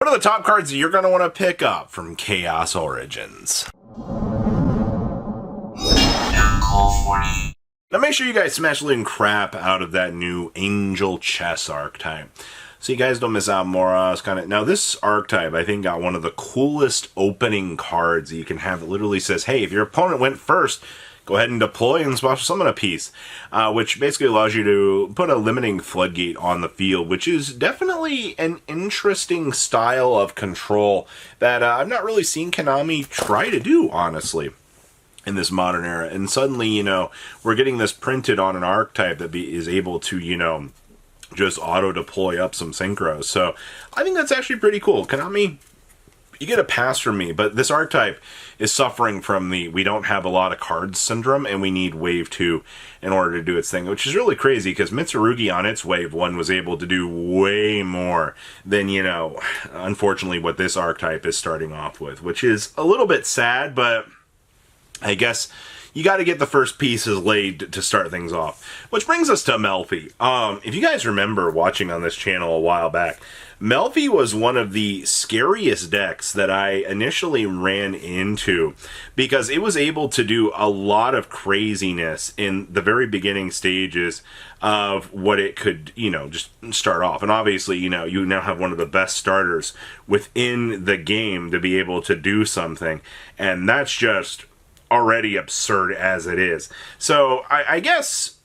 What are the top cards that you're going to want to pick up from Chaos Origins? Now make sure you guys smash the living crap out of that new Angel Chess archetype, so you guys don't miss out more. Now this archetype, I think, got one of the coolest opening cards that you can have. It literally says, hey, if your opponent went first, go ahead and deploy and special summon a piece, which basically allows you to put a limiting floodgate on the field, which is definitely an interesting style of control that I've not really seen Konami try to do, honestly, in this modern era. And suddenly, you know, we're getting this printed on an archetype that is able to, you know, just auto-deploy up some synchros. So I think that's actually pretty cool. Konami, you get a pass from me, but this archetype is suffering from the we don't have a lot of cards syndrome, and we need wave 2 in order to do its thing, which is really crazy because Mitsurugi on its wave 1 was able to do way more than, you know, unfortunately what this archetype is starting off with, which is a little bit sad, but I guess you got to get the first pieces laid to start things off. Which brings us to Melie. If you guys remember watching on this channel a while back, Melie was one of the scariest decks that I initially ran into because it was able to do a lot of craziness in the very beginning stages of what it could, you know, just start off. And obviously, you know, you now have one of the best starters within the game to be able to do something. And that's just already absurd as it is. So I guess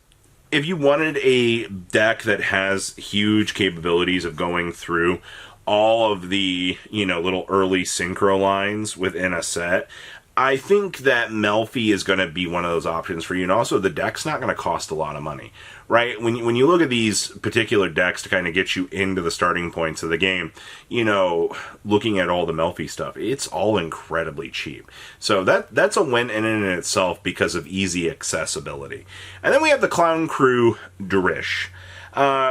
if you wanted a deck that has huge capabilities of going through all of the, you know, little early synchro lines within a set, I think that Melie is going to be one of those options for you. And also, the deck's not going to cost a lot of money, right? When you look at these particular decks to kind of get you into the starting points of the game, you know, looking at all the Melie stuff, it's all incredibly cheap. So that's a win in and in itself because of easy accessibility. And then we have the Clown Crew Drish.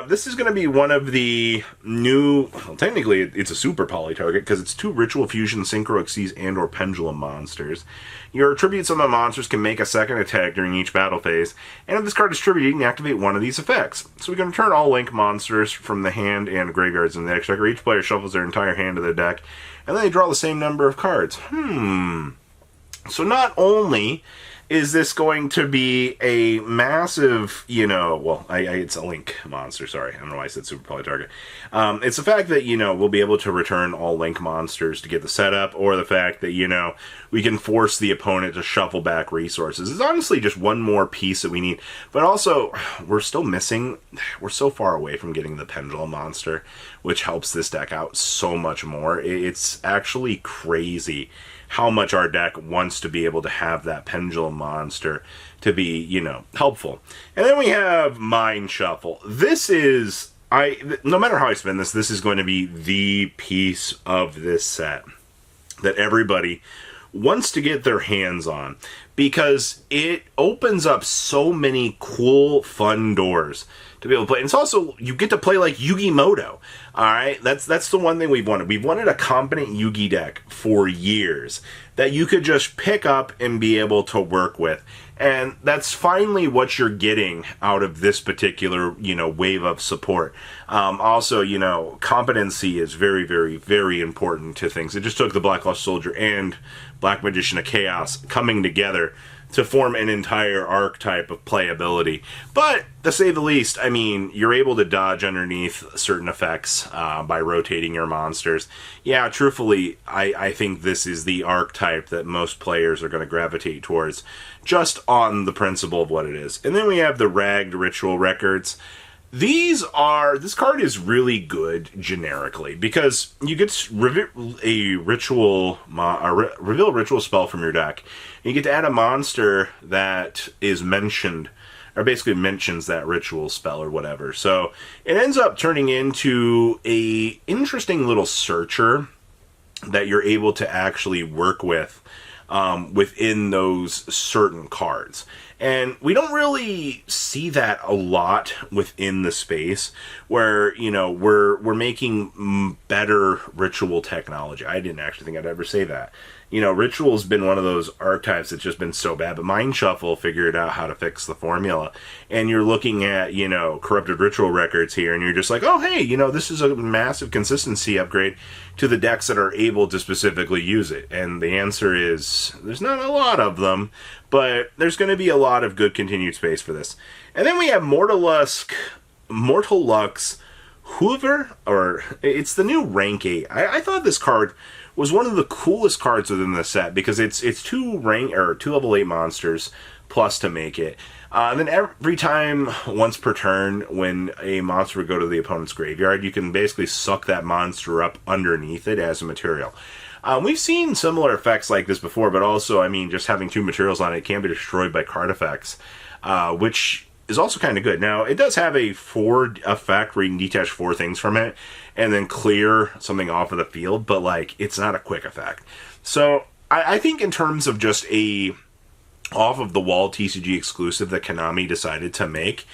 This is going to be one of the new, well, technically it's a super poly target because it's 2 Ritual Fusion, Synchro Xyz, and or Pendulum monsters. Your tribute summon monsters can make a second attack during each battle phase, and if this card is tributed, you can activate one of these effects. So we can return all Link monsters from the hand and graveyards in the exchequer. Each player shuffles their entire hand to the deck, and then they draw the same number of cards. So not only is this going to be a massive, you know, well, it's a Link monster, sorry. I don't know why I said super poly target. It's the fact that, you know, we'll be able to return all Link monsters to get the setup, or the fact that, you know, we can force the opponent to shuffle back resources. It's honestly just one more piece that we need. But also, we're still missing, we're so far away from getting the Pendulum monster, which helps this deck out so much more. It's actually crazy how much our deck wants to be able to have that Pendulum monster to be, you know, helpful. And then we have Mind Shuffle. This is, no matter how I spin this, this is going to be the piece of this set that everybody wants to get their hands on because it opens up so many cool, fun doors to be able to play. And it's also, you get to play like Yu-Gi-Moto. Alright, that's the one thing we've wanted. We've wanted a competent Yugi deck for years that you could just pick up and be able to work with. And that's finally what you're getting out of this particular, you know, wave of support. Also, you know, competency is very, very, very important to things. It just took the Black Lost Soldier and Black Magician of Chaos coming together to form an entire archetype of playability. But, to say the least, I mean, you're able to dodge underneath certain effects by rotating your monsters. Yeah, truthfully, I think this is the archetype that most players are going to gravitate towards, just on the principle of what it is. And then we have the Ragged Ritual Records. This card is really good generically, because you get reveal a ritual spell from your deck, and you get to add a monster that is mentioned, or basically mentions that ritual spell or whatever. So it ends up turning into a interesting little searcher that you're able to actually work with within those certain cards. And we don't really see that a lot within the space where, you know, we're making better ritual technology. I didn't actually think I'd ever say that. You know, Ritual's been one of those archetypes that's just been so bad, but Mind Shuffle figured out how to fix the formula. And you're looking at, you know, corrupted Ritual records here, and you're just like, oh, hey, you know, this is a massive consistency upgrade to the decks that are able to specifically use it. And the answer is, there's not a lot of them, but there's going to be a lot of good continued space for this. And then we have Mortilux Heruvur, or it's the new rank 8. I thought this card was one of the coolest cards within the set because it's two level 8 monsters plus to make it. And then every time, once per turn, when a monster would go to the opponent's graveyard, you can basically suck that monster up underneath it as a material. We've seen similar effects like this before, but also, I mean, just having 2 materials on it can be destroyed by card effects, which is also kind of good. Now, it does have a 4 effect where you can detach 4 things from it and then clear something off of the field, but, like, it's not a quick effect. So, I think in terms of just a off-of-the-wall TCG exclusive that Konami decided to make,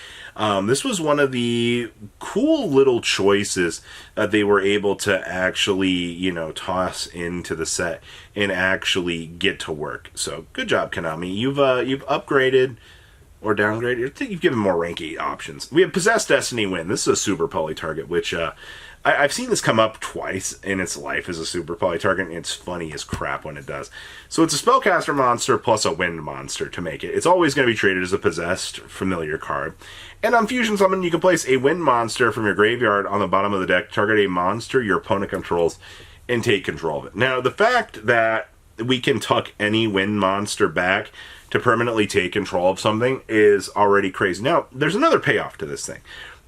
this was one of the cool little choices that they were able to actually, you know, toss into the set and actually get to work. So, good job, Konami. You've upgraded or downgraded. I think you've given more rank 8 options. We have Possessed Destiny Wynn. This is a super poly target, which I've seen this come up twice in its life as a super poly target, and it's funny as crap when it does. So it's a spellcaster monster plus a wind monster to make it. It's always going to be treated as a possessed familiar card. And on Fusion Summon, you can place a wind monster from your graveyard on the bottom of the deck, target a monster your opponent controls, and take control of it. Now, the fact that we can tuck any wind monster back to permanently take control of something is already crazy. Now, there's another payoff to this thing.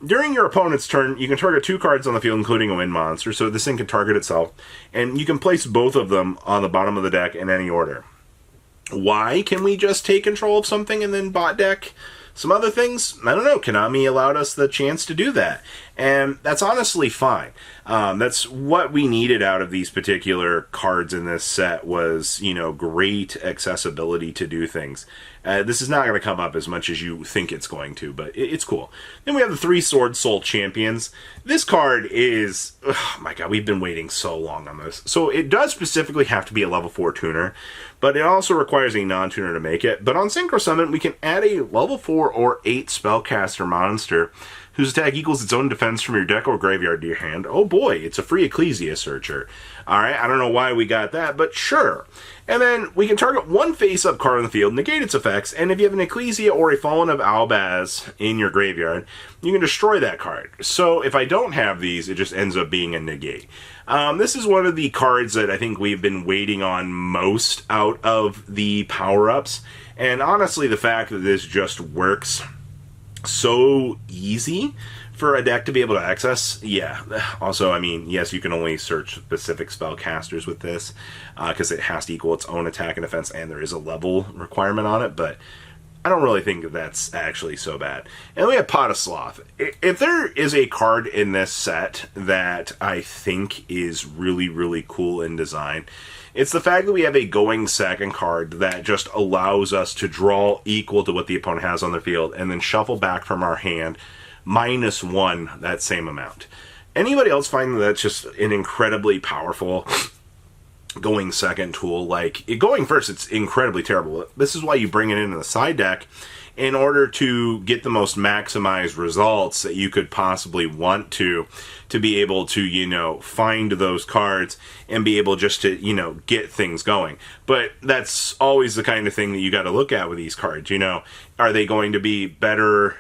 During your opponent's turn, you can target 2 cards on the field, including a wind monster, so this thing can target itself, and you can place both of them on the bottom of the deck in any order. Why can we just take control of something and then bot deck some other things? I don't know. Konami allowed us the chance to do that, and that's honestly fine. That's what we needed out of these particular cards in this set was, you know, great accessibility to do things. This is not going to come up as much as you think it's going to, but it's cool. Then we have the 3 Swordsouls Champions. This card is, oh my god, we've been waiting so long on this. So it does specifically have to be a level 4 tuner, but it also requires a non-tuner to make it. But on Synchro Summon, we can add a level 4 or 8 spellcaster monster whose attack equals its own defense from your deck or graveyard to your hand. Oh boy, it's a free Ecclesia Searcher. Alright, I don't know why we got that, but sure. And then we can target 1 face-up card on the field, negate its effects, and if you have an Ecclesia or a Fallen of Albaz in your graveyard, you can destroy that card. So if I don't have these, it just ends up being a negate. This is one of the cards that I think we've been waiting on most out of the power-ups, and honestly, the fact that this just works so easy for a deck to be able to access, yeah. Also, I mean, yes, you can only search specific spellcasters with this, because it has to equal its own attack and defense, and there is a level requirement on it, but I don't really think that's actually so bad. And we have Pot of Sloth. If there is a card in this set that I think is really, really cool in design, it's the fact that we have a going second card that just allows us to draw equal to what the opponent has on their field and then shuffle back from our hand -1 that same amount. Anybody else find that that's just an incredibly powerful going second tool? Like, going first, it's incredibly terrible. This is why you bring it into the side deck in order to get the most maximized results that you could possibly want to be able to, you know, find those cards and be able just to, you know, get things going. But that's always the kind of thing that you got to look at with these cards, you know. Are they going to be better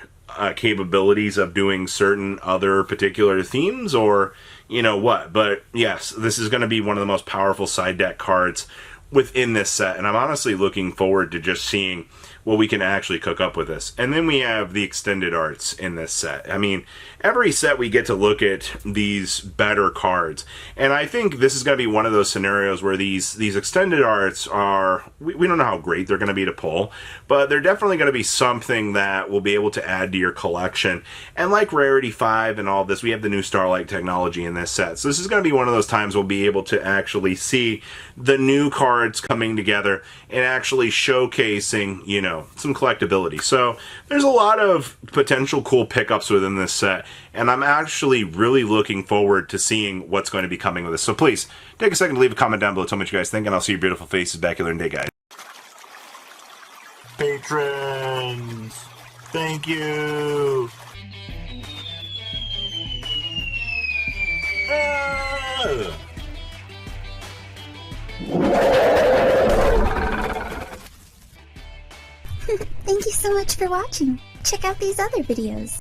capabilities of doing certain other particular themes, or, you know what? But yes, this is going to be one of the most powerful side deck cards within this set, and I'm honestly looking forward to just seeing what we can actually cook up with this. And then we have the extended arts in this set. I mean, every set we get to look at these better cards. And I think this is going to be one of those scenarios where these extended arts are, we don't know how great they're going to be to pull, but they're definitely going to be something that will be able to add to your collection. And like Rarity 5 and all this, we have the new Starlight technology in this set. So this is going to be one of those times we'll be able to actually see the new cards coming together and actually showcasing, you know, some collectability. So there's a lot of potential cool pickups within this set, and I'm actually really looking forward to seeing what's going to be coming with this. So please take a second to leave a comment down below, tell me what you guys think, and I'll see your beautiful faces back here in a day, guys. Patrons, thank you. Thank you so much for watching. Check out these other videos.